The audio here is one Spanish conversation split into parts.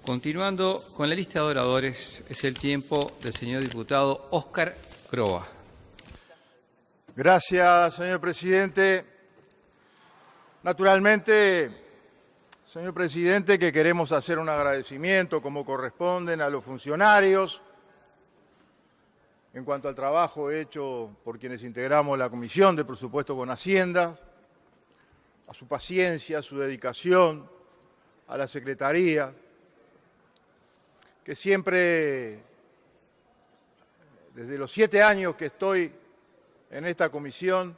Continuando con la lista de oradores, es el tiempo del señor diputado Óscar Croa. Gracias, señor presidente. Naturalmente, señor presidente, que queremos hacer un agradecimiento, como corresponden, a los funcionarios en cuanto al trabajo hecho por quienes integramos la Comisión de Presupuesto con Hacienda, a su paciencia, a su dedicación, a la Secretaría, que siempre, desde los 7 años que estoy en esta comisión,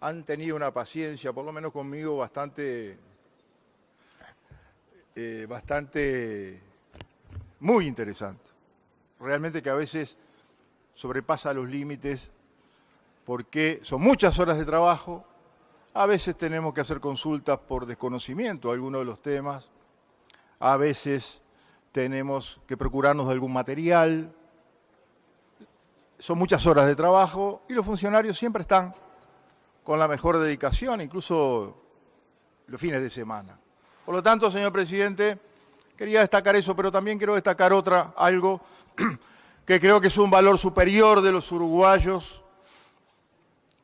han tenido una paciencia, por lo menos conmigo, muy interesante. Realmente que a veces sobrepasa los límites porque son muchas horas de trabajo, a veces tenemos que hacer consultas por desconocimiento de algunos de los temas, a veces tenemos que procurarnos de algún material, son muchas horas de trabajo y los funcionarios siempre están con la mejor dedicación, incluso los fines de semana. Por lo tanto, señor presidente, quería destacar eso, pero también quiero destacar algo que creo que es un valor superior de los uruguayos,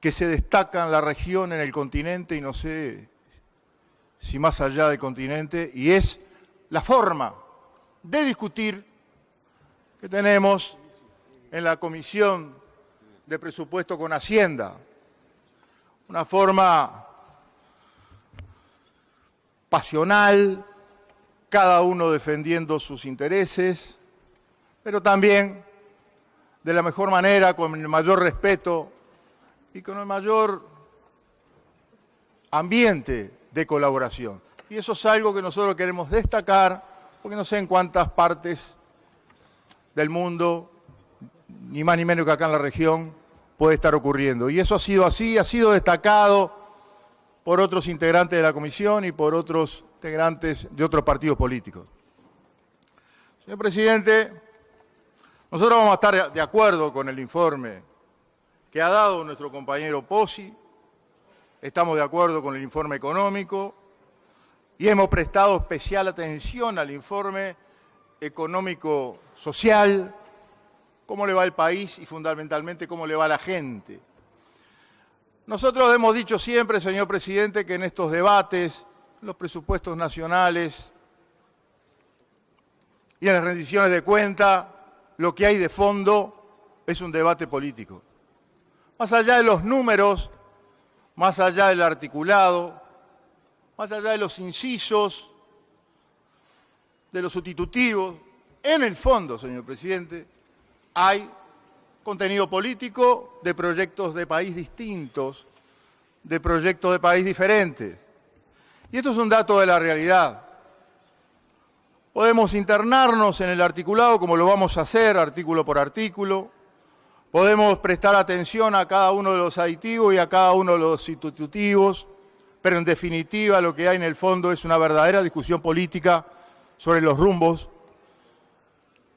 que se destaca en la región, en el continente, y no sé si más allá del continente, y es la forma de discutir que tenemos en la Comisión de Presupuesto con Hacienda. Una forma pasional, cada uno defendiendo sus intereses, pero también de la mejor manera, con el mayor respeto y con el mayor ambiente de colaboración. Y eso es algo que nosotros queremos destacar, porque no sé en cuántas partes del mundo, ni más ni menos que acá en la región, puede estar ocurriendo. Y eso ha sido así, ha sido destacado por otros integrantes de la comisión y por otros integrantes de otros partidos políticos. Señor presidente, nosotros vamos a estar de acuerdo con el informe que ha dado nuestro compañero Pozzi, estamos de acuerdo con el informe económico y hemos prestado especial atención al informe económico-social, cómo le va al país y fundamentalmente cómo le va a la gente. Nosotros hemos dicho siempre, señor presidente, que en estos debates, los presupuestos nacionales y en las rendiciones de cuenta, lo que hay de fondo es un debate político. Más allá de los números, más allá del articulado, más allá de los incisos, de los sustitutivos, en el fondo, señor presidente, hay contenido político de proyectos de país distintos, de proyectos de país diferentes. Y esto es un dato de la realidad. Podemos internarnos en el articulado, como lo vamos a hacer, artículo por artículo. Podemos prestar atención a cada uno de los aditivos y a cada uno de los sustitutivos, pero en definitiva lo que hay en el fondo es una verdadera discusión política sobre los rumbos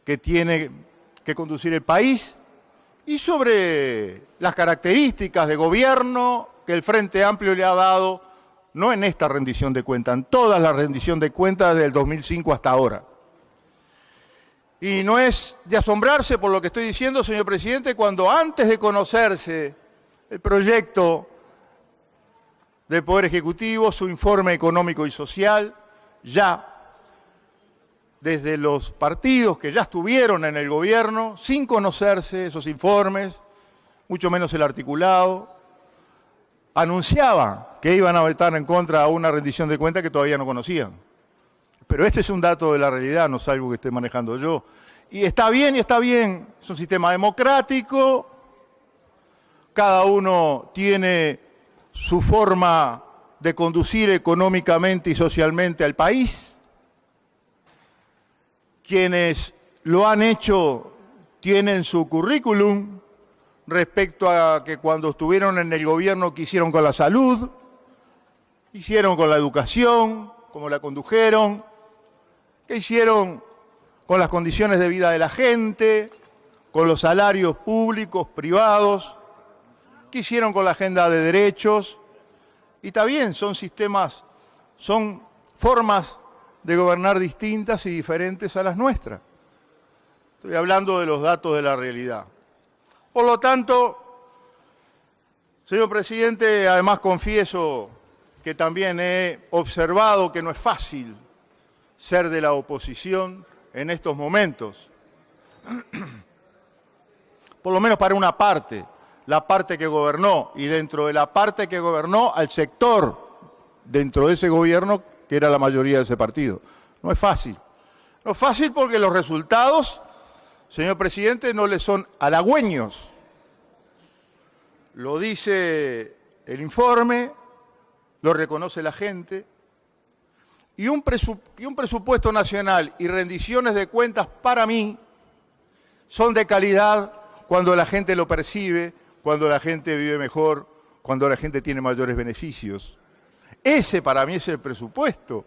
que tiene que conducir el país y sobre las características de gobierno que el Frente Amplio le ha dado, no en esta rendición de cuentas, en toda la rendición de cuentas desde el 2005 hasta ahora. Y no es de asombrarse por lo que estoy diciendo, señor presidente, cuando antes de conocerse el proyecto del Poder Ejecutivo, su informe económico y social, ya desde los partidos que ya estuvieron en el gobierno, sin conocerse esos informes, mucho menos el articulado, anunciaban que iban a votar en contra de una rendición de cuentas que todavía no conocían. Pero este es un dato de la realidad, no es algo que esté manejando yo. Y está bien, es un sistema democrático, cada uno tiene su forma de conducir económicamente y socialmente al país. Quienes lo han hecho tienen su currículum respecto a que cuando estuvieron en el gobierno, qué hicieron con la salud, qué hicieron con la educación, cómo la condujeron, qué hicieron con las condiciones de vida de la gente, con los salarios públicos, privados, qué hicieron con la agenda de derechos. Y también son sistemas, son formas de gobernar distintas y diferentes a las nuestras. Estoy hablando de los datos de la realidad. Por lo tanto, señor presidente, además confieso que también he observado que no es fácil ser de la oposición en estos momentos. Por lo menos para una parte, la parte que gobernó, y dentro de la parte que gobernó al sector dentro de ese gobierno que era la mayoría de ese partido. No es fácil. No es fácil porque los resultados, señor presidente, no le son halagüeños. Lo dice el informe, lo reconoce la gente, y un presupuesto nacional y rendiciones de cuentas para mí son de calidad cuando la gente lo percibe, cuando la gente vive mejor, cuando la gente tiene mayores beneficios. Ese para mí es el presupuesto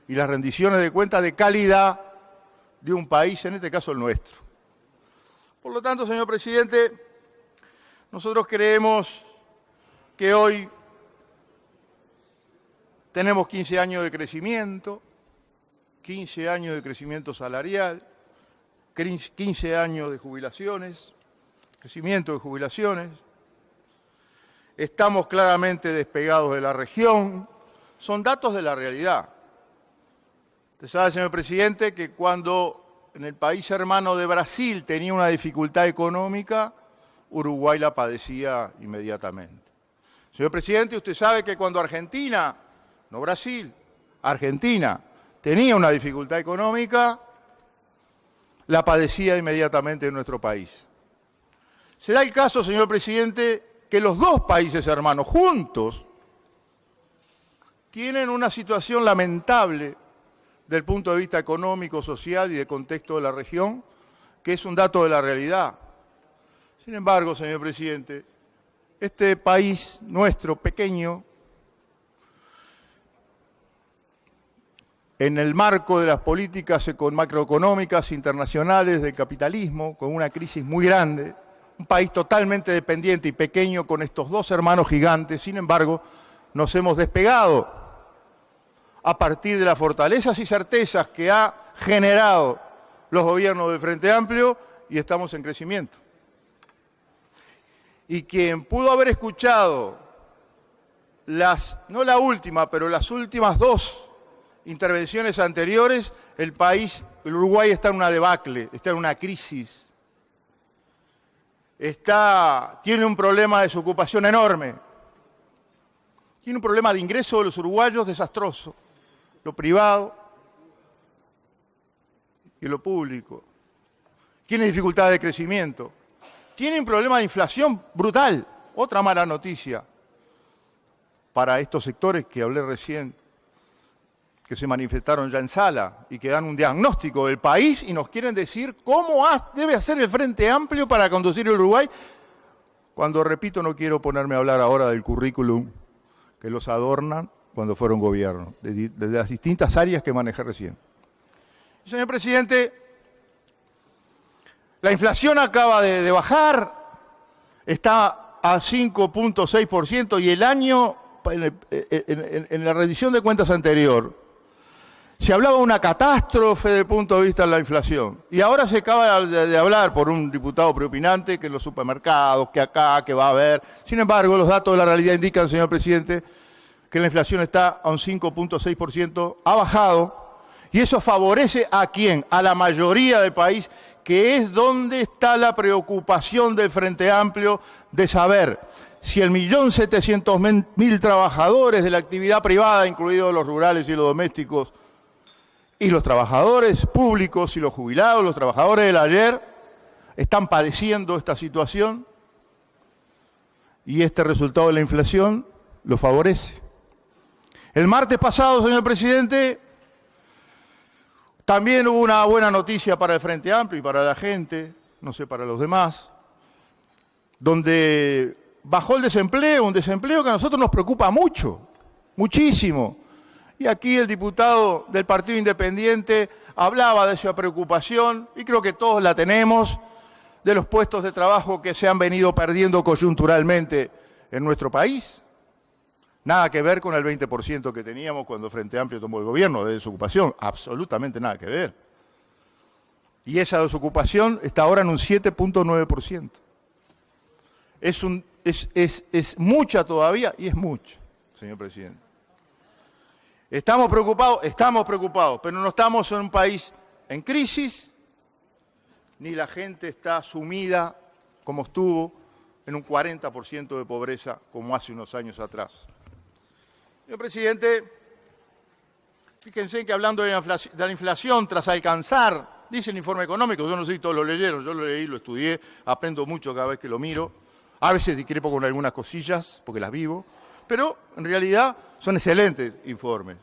y las rendiciones de cuentas de calidad de un país, en este caso el nuestro. Por lo tanto, señor presidente, nosotros creemos que hoy tenemos 15 años de crecimiento, 15 años de crecimiento salarial, 15 años de jubilaciones, crecimiento de jubilaciones. Estamos claramente despegados de la región. Son datos de la realidad. Usted sabe, señor presidente, que cuando en el país hermano de Brasil tenía una dificultad económica, Uruguay la padecía inmediatamente. Señor presidente, usted sabe que cuando Argentina, no Brasil, Argentina, tenía una dificultad económica, la padecía inmediatamente en nuestro país. Se da el caso, señor presidente, que los dos países hermanos juntos tienen una situación lamentable del punto de vista económico, social y de contexto de la región, que es un dato de la realidad. Sin embargo, señor presidente, este país nuestro, pequeño, en el marco de las políticas macroeconómicas internacionales del capitalismo, con una crisis muy grande, un país totalmente dependiente y pequeño con estos dos hermanos gigantes, sin embargo, nos hemos despegado a partir de las fortalezas y certezas que ha generado los gobiernos del Frente Amplio y estamos en crecimiento. Y quien pudo haber escuchado no la última, pero las últimas dos intervenciones anteriores, el Uruguay está en una debacle, está en una crisis. Tiene un problema de desocupación enorme, tiene un problema de ingreso de los uruguayos desastroso, lo privado y lo público, tiene dificultades de crecimiento, tiene un problema de inflación brutal, otra mala noticia para estos sectores que hablé recién, que se manifestaron ya en sala y que dan un diagnóstico del país y nos quieren decir cómo debe hacer el Frente Amplio para conducir el Uruguay, cuando, repito, no quiero ponerme a hablar ahora del currículum que los adornan cuando fueron gobierno, desde las distintas áreas que manejé recién. Señor presidente, la inflación acaba de bajar, está a 5.6% y el año, en la rendición de cuentas anterior, se hablaba de una catástrofe desde el punto de vista de la inflación. Y ahora se acaba de hablar por un diputado preopinante que en los supermercados, que acá, que va a haber. Sin embargo, los datos de la realidad indican, señor presidente, que la inflación está a un 5.6%, ha bajado. Y eso favorece ¿a quién? A la mayoría del país, que es donde está la preocupación del Frente Amplio de saber si el 1.700.000 trabajadores de la actividad privada, incluidos los rurales y los domésticos, y los trabajadores públicos y los jubilados, los trabajadores del ayer, están padeciendo esta situación y este resultado de la inflación lo favorece. El martes pasado, señor presidente, también hubo una buena noticia para el Frente Amplio y para la gente, no sé, para los demás, donde bajó el desempleo, un desempleo que a nosotros nos preocupa mucho, muchísimo. Y aquí el diputado del Partido Independiente hablaba de esa preocupación, y creo que todos la tenemos, de los puestos de trabajo que se han venido perdiendo coyunturalmente en nuestro país. Nada que ver con el 20% que teníamos cuando Frente Amplio tomó el gobierno de desocupación, absolutamente nada que ver. Y esa desocupación está ahora en un 7,9%. Es mucha todavía y es mucha, señor presidente. Estamos preocupados, pero no estamos en un país en crisis, ni la gente está sumida como estuvo en un 40% de pobreza como hace unos años atrás. Señor presidente, fíjense que hablando de la inflación, tras alcanzar, dice el informe económico, yo no sé si todos lo leyeron, yo lo leí, lo estudié, aprendo mucho cada vez que lo miro, a veces discrepo con algunas cosillas, porque las vivo, pero en realidad son excelentes informes.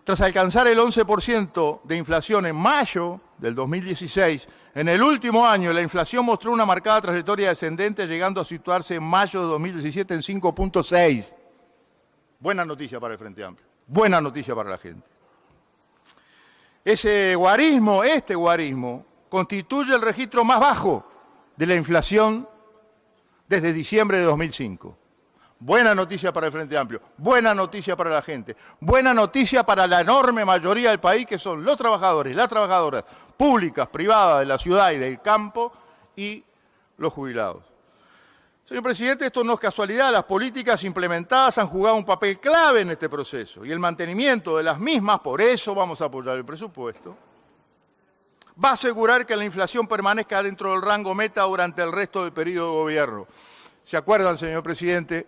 Tras alcanzar el 11% de inflación en mayo del 2016, en el último año la inflación mostró una marcada trayectoria descendente, llegando a situarse en mayo de 2017 en 5,6%. Buena noticia para el Frente Amplio, buena noticia para la gente. Este guarismo, constituye el registro más bajo de la inflación desde diciembre de 2005. Buena noticia para el Frente Amplio, buena noticia para la gente, buena noticia para la enorme mayoría del país, que son los trabajadores, las trabajadoras públicas, privadas, de la ciudad y del campo, y los jubilados. Señor presidente, esto no es casualidad, las políticas implementadas han jugado un papel clave en este proceso, y el mantenimiento de las mismas, por eso vamos a apoyar el presupuesto, va a asegurar que la inflación permanezca dentro del rango meta durante el resto del periodo de gobierno. ¿Se acuerdan, señor presidente,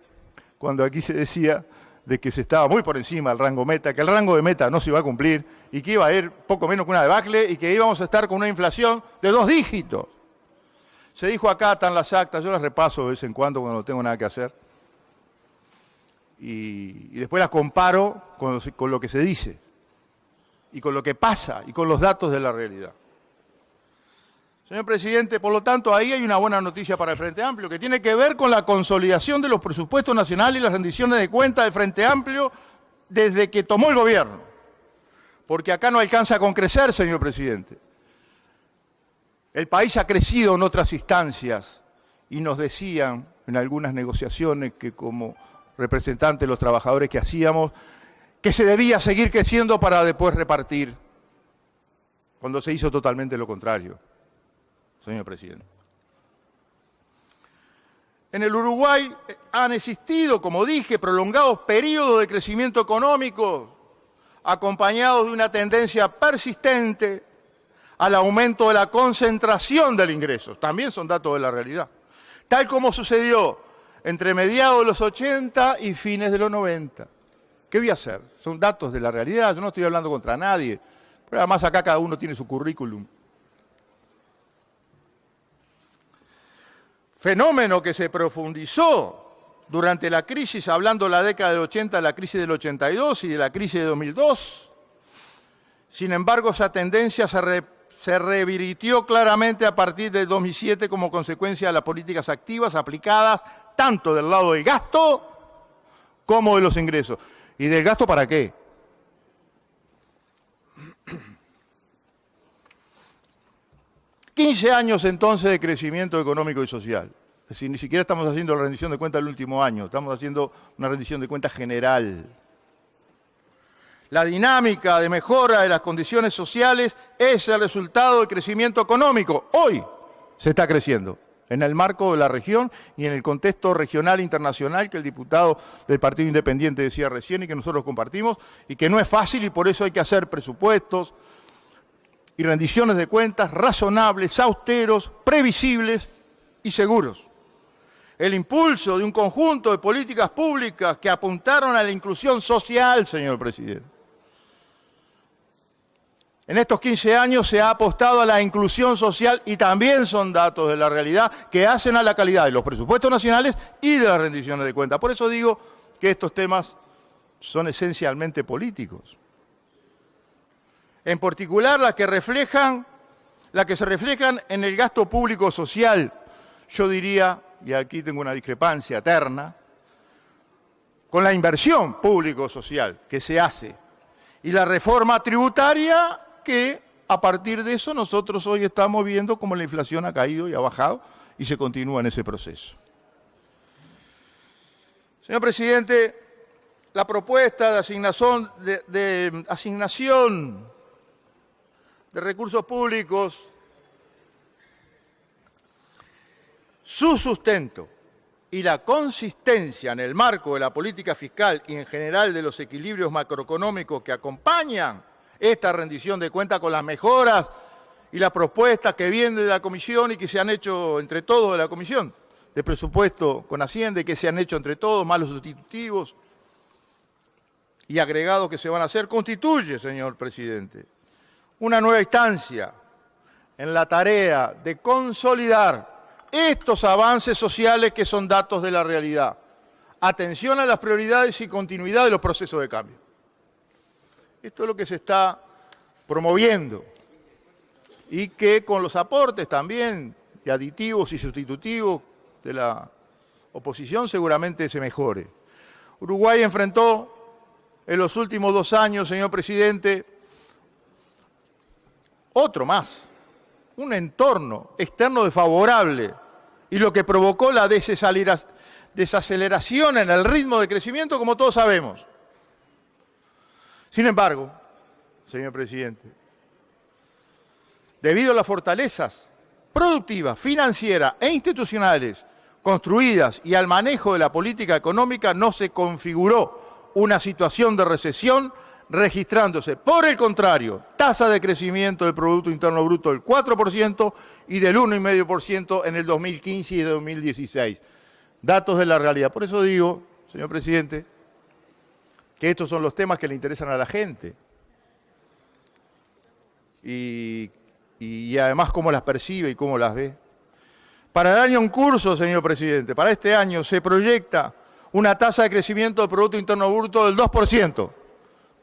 cuando aquí se decía de que se estaba muy por encima del rango meta, que el rango de meta no se iba a cumplir y que iba a ir poco menos que una debacle y que íbamos a estar con una inflación de 2 dígitos? Se dijo acá, están las actas, yo las repaso de vez en cuando no tengo nada que hacer. Y después las comparo con lo que se dice y con lo que pasa y con los datos de la realidad. Señor presidente, por lo tanto, ahí hay una buena noticia para el Frente Amplio, que tiene que ver con la consolidación de los presupuestos nacionales y las rendiciones de cuentas del Frente Amplio desde que tomó el gobierno. Porque acá no alcanza con crecer, señor presidente. El país ha crecido en otras instancias y nos decían en algunas negociaciones que como representantes de los trabajadores que hacíamos, que se debía seguir creciendo para después repartir, cuando se hizo totalmente lo contrario, señor presidente. En el Uruguay han existido, como dije, prolongados periodos de crecimiento económico acompañados de una tendencia persistente al aumento de la concentración del ingreso. También son datos de la realidad. Tal como sucedió entre mediados de los 80 y fines de los 90. ¿Qué voy a hacer? Son datos de la realidad, yo no estoy hablando contra nadie, pero además acá cada uno tiene su currículum. Fenómeno que se profundizó durante la crisis, hablando de la década del 80, de la crisis del 82 y de la crisis de 2002. Sin embargo, esa tendencia se revirtió claramente a partir de 2007 como consecuencia de las políticas activas aplicadas tanto del lado del gasto como de los ingresos. ¿Y del gasto para qué? $15 años entonces de crecimiento económico y social. Es decir, ni siquiera estamos haciendo la rendición de cuentas del último año, estamos haciendo una rendición de cuentas general. La dinámica de mejora de las condiciones sociales es el resultado del crecimiento económico. Hoy se está creciendo en el marco de la región y en el contexto regional e internacional que el diputado del Partido Independiente decía recién y que nosotros compartimos, y que no es fácil y por eso hay que hacer presupuestos y rendiciones de cuentas razonables, austeros, previsibles y seguros. El impulso de un conjunto de políticas públicas que apuntaron a la inclusión social, señor presidente. En estos 15 años se ha apostado a la inclusión social y también son datos de la realidad que hacen a la calidad de los presupuestos nacionales y de las rendiciones de cuentas. Por eso digo que estos temas son esencialmente políticos. En particular las que se reflejan en el gasto público social. Yo diría, y aquí tengo una discrepancia eterna, con la inversión público-social que se hace y la reforma tributaria que a partir de eso nosotros hoy estamos viendo cómo la inflación ha caído y ha bajado y se continúa en ese proceso. Señor presidente, la propuesta de asignación de recursos públicos, su sustento y la consistencia en el marco de la política fiscal y en general de los equilibrios macroeconómicos que acompañan esta rendición de cuentas con las mejoras y las propuestas que vienen de la Comisión y que se han hecho entre todos de la Comisión de Presupuesto con Hacienda y que se han hecho entre todos, más los sustitutivos y agregados que se van a hacer, constituye, señor presidente, una nueva instancia en la tarea de consolidar estos avances sociales que son datos de la realidad. Atención a las prioridades y continuidad de los procesos de cambio. Esto es lo que se está promoviendo y que con los aportes también de aditivos y sustitutivos de la oposición seguramente se mejore. Uruguay enfrentó en los últimos 2 años, señor presidente, otro más, un entorno externo desfavorable y lo que provocó la desaceleración en el ritmo de crecimiento, como todos sabemos. Sin embargo, señor presidente, debido a las fortalezas productivas, financieras e institucionales construidas y al manejo de la política económica, no se configuró una situación de recesión, registrándose, por el contrario, tasa de crecimiento del Producto Interno Bruto del 4% y del 1,5% en el 2015 y 2016. Datos de la realidad. Por eso digo, señor presidente, que estos son los temas que le interesan a la gente. Y además cómo las percibe y cómo las ve. Para el año en curso, señor presidente, para este año se proyecta una tasa de crecimiento del Producto Interno Bruto del 2%.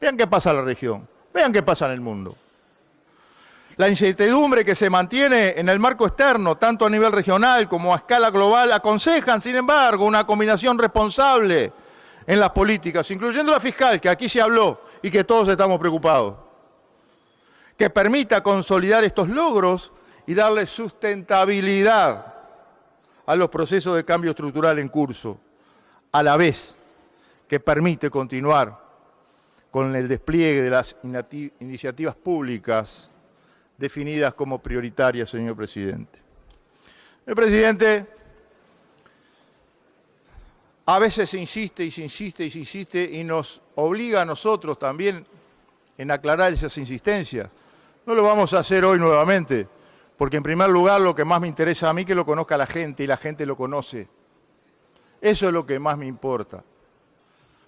Vean qué pasa en la región, vean qué pasa en el mundo. La incertidumbre que se mantiene en el marco externo, tanto a nivel regional como a escala global, aconsejan, sin embargo, una combinación responsable en las políticas, incluyendo la fiscal, que aquí se habló y que todos estamos preocupados, que permita consolidar estos logros y darle sustentabilidad a los procesos de cambio estructural en curso, a la vez que permite continuar con el despliegue de las iniciativas públicas definidas como prioritarias, señor presidente. Señor presidente, a veces se insiste y se insiste y se insiste y nos obliga a nosotros también en aclarar esas insistencias. No lo vamos a hacer hoy nuevamente, porque en primer lugar lo que más me interesa a mí es que lo conozca la gente y la gente lo conoce. Eso es lo que más me importa.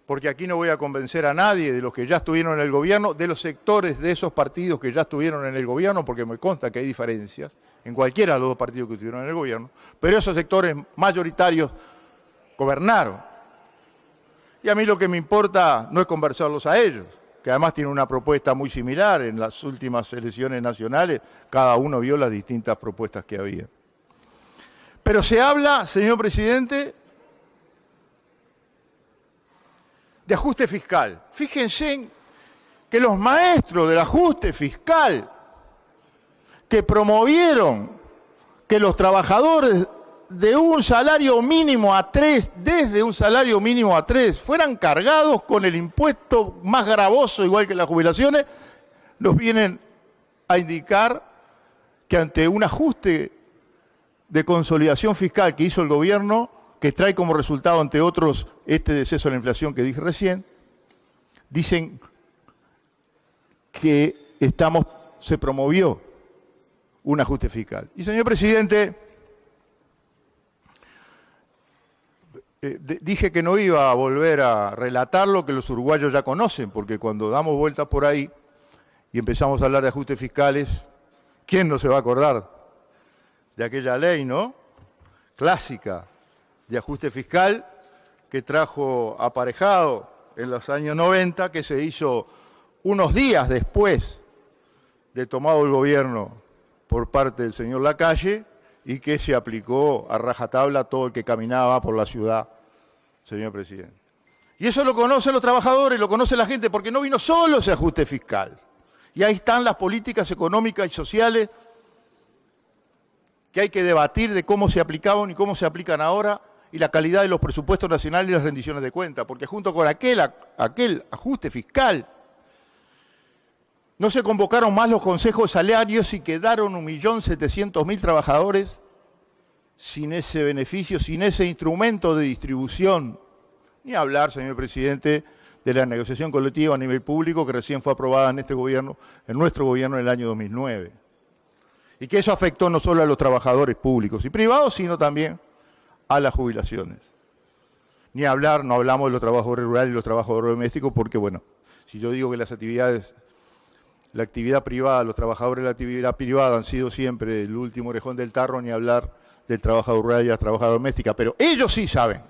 Porque aquí no voy a convencer a nadie de los que ya estuvieron en el gobierno, de los sectores de esos partidos que ya estuvieron en el gobierno, porque me consta que hay diferencias en cualquiera de los 2 partidos que estuvieron en el gobierno, pero esos sectores mayoritarios gobernaron. Y a mí lo que me importa no es conversarlos a ellos, que además tienen una propuesta muy similar. En las últimas elecciones nacionales cada uno vio las distintas propuestas que había. Pero se habla, señor presidente, de ajuste fiscal. Fíjense que los maestros del ajuste fiscal que promovieron que los trabajadores de un salario mínimo a 3, desde un salario mínimo a 3, fueran cargados con el impuesto más gravoso, igual que las jubilaciones, nos vienen a indicar que ante un ajuste de consolidación fiscal que hizo el gobierno, que trae como resultado, entre otros, este descenso de la inflación que dije recién, dicen que se promovió un ajuste fiscal. Y, señor presidente, dije que no iba a volver a relatar lo que los uruguayos ya conocen, porque cuando damos vueltas por ahí y empezamos a hablar de ajustes fiscales, ¿quién no se va a acordar de aquella ley, no? Clásica, de ajuste fiscal que trajo aparejado en los años 90, que se hizo unos días después de tomado el gobierno por parte del señor Lacalle y que se aplicó a rajatabla a todo el que caminaba por la ciudad, señor presidente. Y eso lo conocen los trabajadores, lo conoce la gente, porque no vino solo ese ajuste fiscal. Y ahí están las políticas económicas y sociales que hay que debatir de cómo se aplicaban y cómo se aplican ahora, y la calidad de los presupuestos nacionales y las rendiciones de cuentas, porque junto con aquel ajuste fiscal, no se convocaron más los consejos de salarios y quedaron 1.700.000 trabajadores sin ese beneficio, sin ese instrumento de distribución. Ni hablar, señor presidente, de la negociación colectiva a nivel público que recién fue aprobada en este gobierno, en nuestro gobierno en el año 2009. Y que eso afectó no solo a los trabajadores públicos y privados, sino también a las jubilaciones. Ni hablar, no hablamos de los trabajadores rurales y los trabajadores domésticos, porque bueno, si yo digo que las actividades, la actividad privada, los trabajadores de la actividad privada han sido siempre el último orejón del tarro, ni hablar del trabajador rural y la trabajadora doméstica, pero ellos sí saben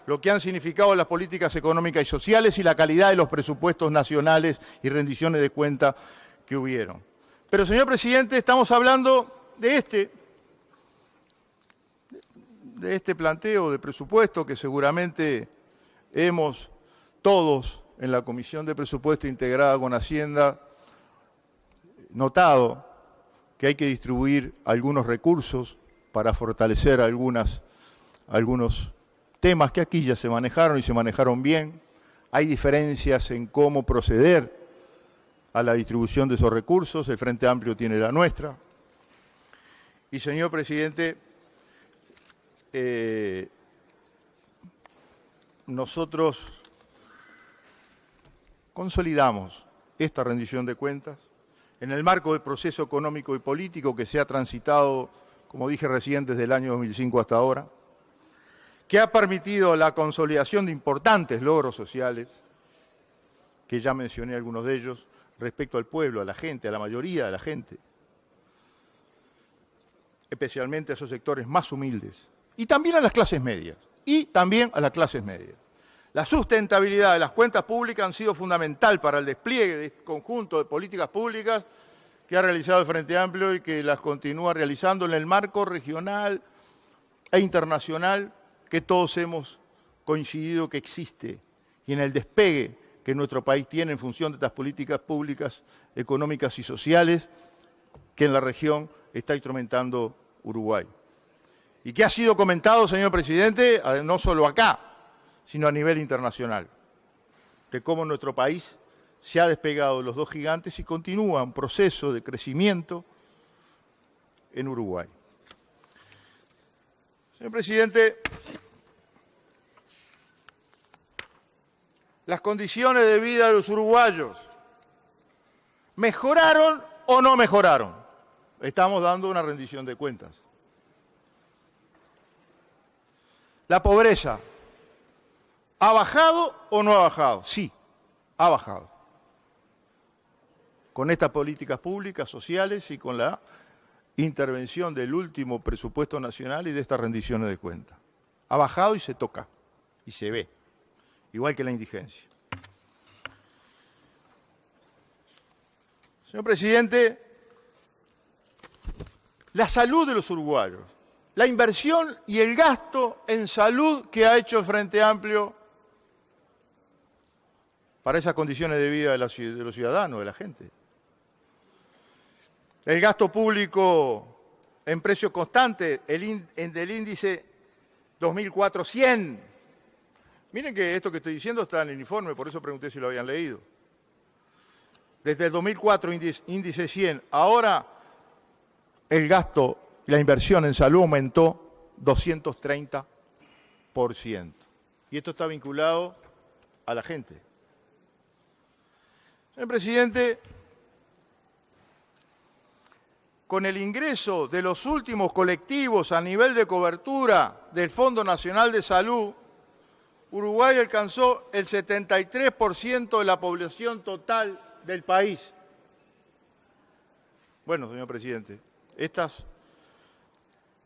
lo que han significado las políticas económicas y sociales y la calidad de los presupuestos nacionales y rendiciones de cuenta que hubieron. Pero, señor presidente, estamos hablando de este planteo de presupuesto que seguramente hemos todos en la Comisión de Presupuesto integrada con Hacienda notado que hay que distribuir algunos recursos para fortalecer algunos temas que aquí ya se manejaron y se manejaron bien. Hay diferencias en cómo proceder a la distribución de esos recursos. El Frente Amplio tiene la nuestra. Y, señor presidente, nosotros consolidamos esta rendición de cuentas en el marco del proceso económico y político que se ha transitado, como dije recién, desde el año 2005 hasta ahora, que ha permitido la consolidación de importantes logros sociales, que ya mencioné algunos de ellos, respecto al pueblo, a la gente, a la mayoría de la gente, especialmente a esos sectores más humildes, y también a las clases medias, La sustentabilidad de las cuentas públicas ha sido fundamental para el despliegue de este conjunto de políticas públicas que ha realizado el Frente Amplio y que las continúa realizando en el marco regional e internacional que todos hemos coincidido que existe, y en el despegue que nuestro país tiene en función de estas políticas públicas, económicas y sociales que en la región está instrumentando Uruguay. Y que ha sido comentado, señor presidente, no solo acá, sino a nivel internacional, de cómo nuestro país se ha despegado de los dos gigantes y continúa un proceso de crecimiento en Uruguay. Señor presidente, las condiciones de vida de los uruguayos, ¿mejoraron o no mejoraron? Estamos dando una rendición de cuentas. La pobreza, ¿ha bajado o no ha bajado? Sí, ha bajado. Con estas políticas públicas, sociales y con la intervención del último presupuesto nacional y de estas rendiciones de cuentas. Ha bajado y se toca, y se ve, igual que la indigencia. Señor presidente, la salud de los uruguayos, la inversión y el gasto en salud que ha hecho el Frente Amplio para esas condiciones de vida de los ciudadanos, de la gente. El gasto público en precio constante, del índice 2004-100. Miren que esto que estoy diciendo está en el informe, por eso pregunté si lo habían leído. Desde el 2004, índice 100, ahora el gasto, la inversión en salud aumentó 230%. Y esto está vinculado a la gente. Señor presidente, con el ingreso de los últimos colectivos a nivel de cobertura del Fondo Nacional de Salud, Uruguay alcanzó el 73% de la población total del país. Bueno, señor presidente, estas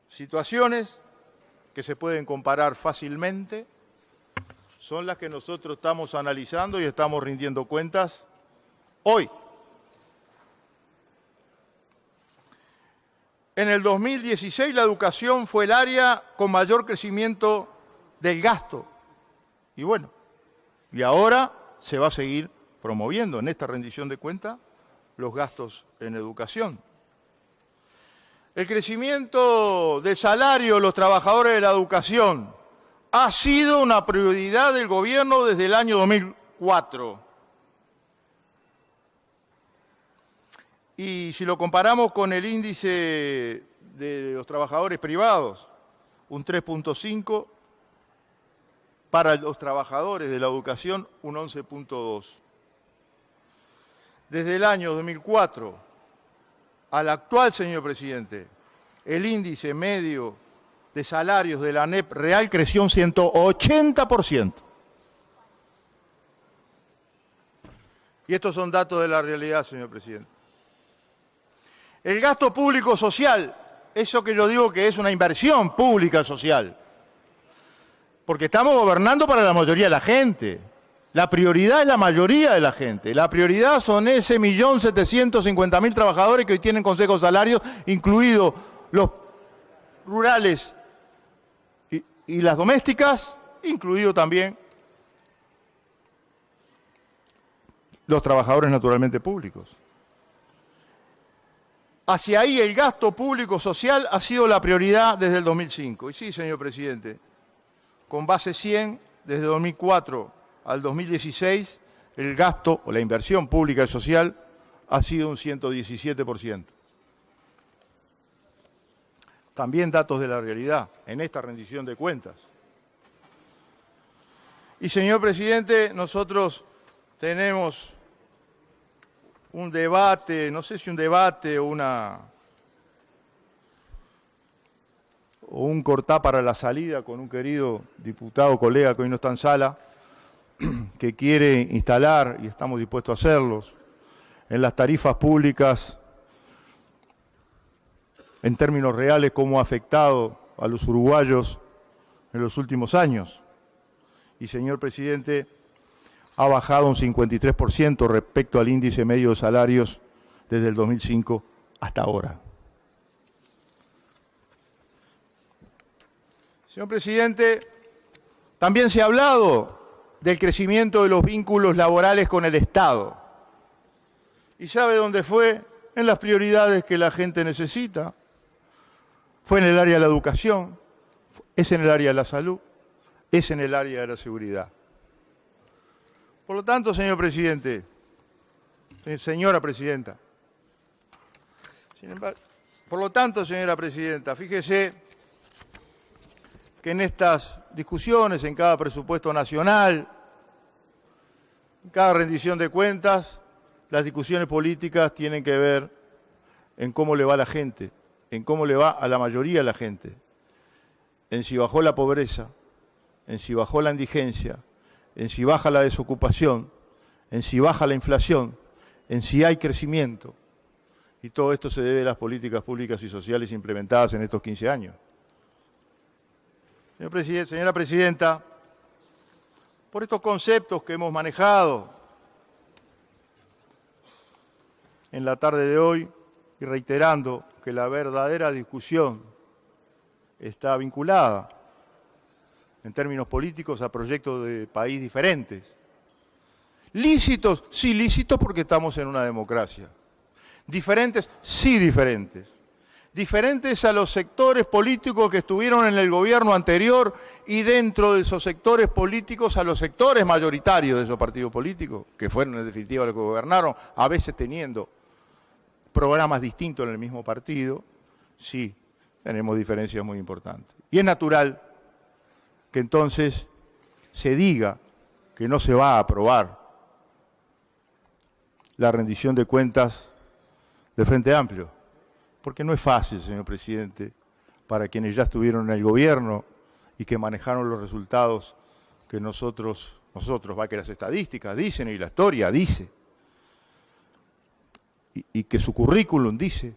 situaciones que se pueden comparar fácilmente son las que nosotros estamos analizando y estamos rindiendo cuentas hoy. En el 2016 la educación fue el área con mayor crecimiento del gasto. Y bueno, y ahora se va a seguir promoviendo en esta rendición de cuentas los gastos en educación. El crecimiento del salario de los trabajadores de la educación ha sido una prioridad del gobierno desde el año 2004. Y si lo comparamos con el índice de los trabajadores privados, un 3.5, para los trabajadores de la educación, un 11.2. Desde el año 2004 al actual, señor presidente, el índice medio de salarios de la ANEP real creció un 180%. Y estos son datos de la realidad, señor presidente. El gasto público social, eso que yo digo que es una inversión pública social, porque estamos gobernando para la mayoría de la gente. La prioridad es la mayoría de la gente. La prioridad son ese 1.750.000 trabajadores que hoy tienen consejos salarios, incluidos los rurales y las domésticas, incluido también los trabajadores naturalmente públicos. Hacia ahí el gasto público social ha sido la prioridad desde el 2005. Y sí, señor presidente, con base 100, desde 2004 al 2016, el gasto o la inversión pública y social ha sido un 117%. También datos de la realidad en esta rendición de cuentas. Y, señor presidente, nosotros tenemos un debate, no sé si un debate o un cortá para la salida con un querido diputado, colega que hoy no está en sala, que quiere instalar, y estamos dispuestos a hacerlos, en las tarifas públicas, en términos reales, cómo ha afectado a los uruguayos en los últimos años. Y, señor presidente, ha bajado un 53% respecto al índice medio de salarios desde el 2005 hasta ahora. Señor presidente, también se ha hablado del crecimiento de los vínculos laborales con el Estado. ¿Y sabe dónde fue? En las prioridades que la gente necesita. Fue en el área de la educación, es en el área de la salud, es en el área de la seguridad. Por lo tanto, señor presidente, señora presidenta, señora presidenta, fíjese que en estas discusiones, en cada presupuesto nacional, en cada rendición de cuentas, las discusiones políticas tienen que ver en cómo le va a la gente, en cómo le va a la mayoría de la gente, en si bajó la pobreza, en si bajó la indigencia, en si baja la desocupación, en si baja la inflación, en si hay crecimiento. Y todo esto se debe a las políticas públicas y sociales implementadas en estos 15 años. Señora presidenta, por estos conceptos que hemos manejado en la tarde de hoy, y reiterando que la verdadera discusión está vinculada en términos políticos a proyectos de país diferentes. Lícitos, sí lícitos porque estamos en una democracia. Diferentes, sí diferentes. Diferentes a los sectores políticos que estuvieron en el gobierno anterior y dentro de esos sectores políticos a los sectores mayoritarios de esos partidos políticos, que fueron en definitiva los que gobernaron, a veces teniendo programas distintos en el mismo partido. Sí, tenemos diferencias muy importantes. Y es natural que entonces se diga que no se va a aprobar la rendición de cuentas del Frente Amplio, porque no es fácil, señor presidente, para quienes ya estuvieron en el gobierno y que manejaron los resultados que nosotros, que las estadísticas dicen y la historia dice, y que su currículum dice.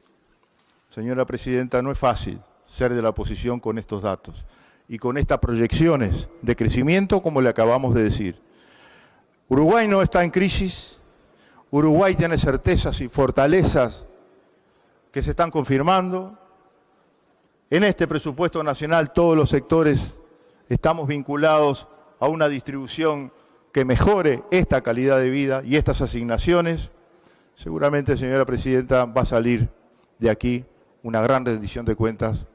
Señora presidenta, no es fácil ser de la oposición con estos datos y con estas proyecciones de crecimiento como le acabamos de decir. Uruguay no está en crisis, Uruguay tiene certezas y fortalezas que se están confirmando. En este presupuesto nacional todos los sectores estamos vinculados a una distribución que mejore esta calidad de vida y estas asignaciones. Seguramente, señora presidenta, va a salir de aquí una gran rendición de cuentas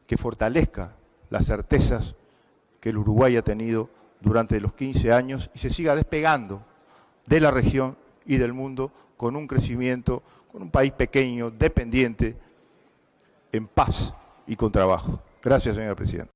que fortalezca las certezas que el Uruguay ha tenido durante los 15 años y se siga despegando de la región y del mundo con un crecimiento, con un país pequeño, dependiente, en paz y con trabajo. Gracias, señora presidenta.